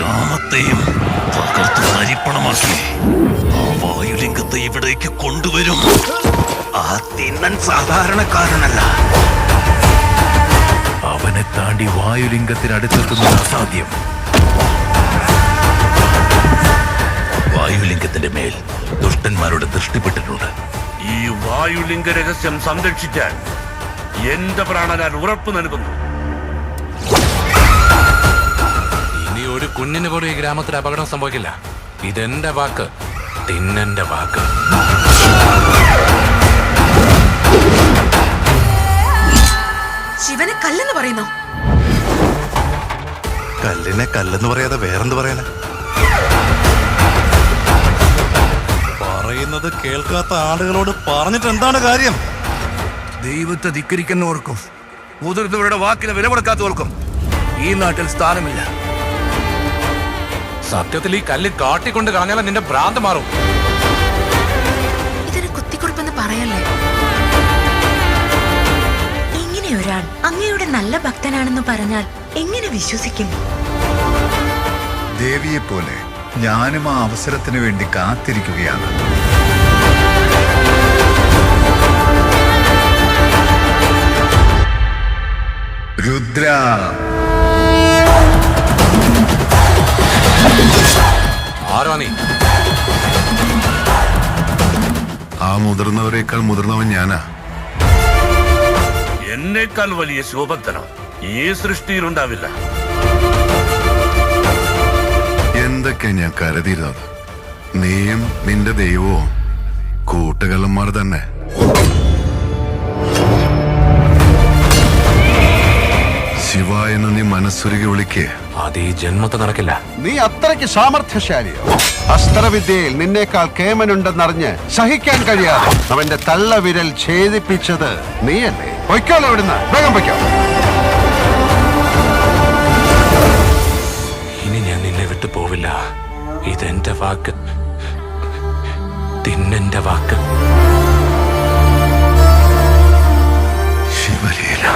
ഗ്രാമത്തെയും തകർത്ത് തരിപ്പണമാക്കി ആ വായുലിംഗത്തെ ഇവിടേക്ക് കൊണ്ടുവരും. ആ തിന്നൻ സാധാരണക്കാരനല്ല. അവനെ താണ്ടി വായുലിംഗത്തിനടുത്തെത്തുന്നത് അസാധ്യം. വായുലിംഗത്തിന്റെ മേൽ ദുഷ്ടന്മാരുടെ ദൃഷ്ടിപ്പെട്ടിട്ടുണ്ട്. ഈ വായുലിംഗ രഹസ്യം സംരക്ഷിക്കാൻ എന്റെ പ്രാണനാൽ ഉറപ്പു നൽകുന്നു. ഇനി ഒരു കുഞ്ഞിന് പോലും ഈ ഗ്രാമത്തിൽ അപകടം സംഭവിക്കില്ല. ഇതെന്റെ വാക്ക്, തിന്നന്റെ വാക്ക്. ശിവനെ കല്ലെന്ന് പറയുന്നു. കല്ലിനെ കല്ലെന്ന് പറയാതെ വേറെന്ത് പറയാനാ? പറയുന്നത് കേൾക്കാത്ത ആളുകളോട് പറഞ്ഞിട്ട് എന്താണ് കാര്യം? ദൈവത്തെ ധിക്കരിക്കുന്നവർക്കും മുതിർന്നവരുടെ വാക്കിന് വില കൊടുക്കാത്തവർക്കും ഈ നാട്ടിൽ സ്ഥാനമില്ല. സത്യത്തിൽ ഈ കല്ല് കാട്ടിക്കൊണ്ട് കളഞ്ഞാൽ നിന്റെ ഭ്രാന്ത് മാറും. ഇതൊരു കുത്തിക്കുറിപ്പെന്ന് പറയല്ലേ. ഇങ്ങനെ ഒരാൾ അങ്ങയുടെ നല്ല ഭക്തനാണെന്ന് പറഞ്ഞാൽ എങ്ങനെ വിശ്വസിക്കും? ദേവിയെ പോലെ ഞാനും ആ അവസരത്തിന് വേണ്ടി കാത്തിരിക്കുകയാണ്. രുദ്ര, ആരാ നീ? ആ മുതിർന്നവരെക്കാൾ മുതിർന്നവൻ ഞാനാ. എന്നേക്കാൾ വലിയ ശോഭത്തനം ഈ സൃഷ്ടിയിലുണ്ടാവില്ല. എന്തൊക്കെ ഞാൻ കരുതിയിരുന്നത്. നീയും നിന്റെ ദൈവവും കൂട്ടുകള്ളന്മാർ തന്നെ. ശിവ എന്ന് നീ മനസ്സുരുകി വിളിക്കേ. അത് ഈ ജന്മത്തെ നടക്കില്ല. നീ അത്രയ്ക്ക് സാമർഥ്യശാലിയോ? അസ്ത്രവിദ്യയിൽ നിന്നേക്കാൾ കേമനുണ്ടെന്നറിഞ്ഞ് സഹിക്കാൻ കഴിയാതെ അവന്റെ തള്ളവിരൽ ഛേദിപ്പിച്ചത് നീയല്ലേ? പൊയ്ക്കോളൂ ഇവിടുന്ന്, വേഗം പൊയ്ക്കോ. ഇനി ഞാൻ നിന്നെ വിട്ടു പോവില്ല. ഇതെന്റെ വാക്ക്, തിന്നന്റെ വാക്ക്. ശിവലീല.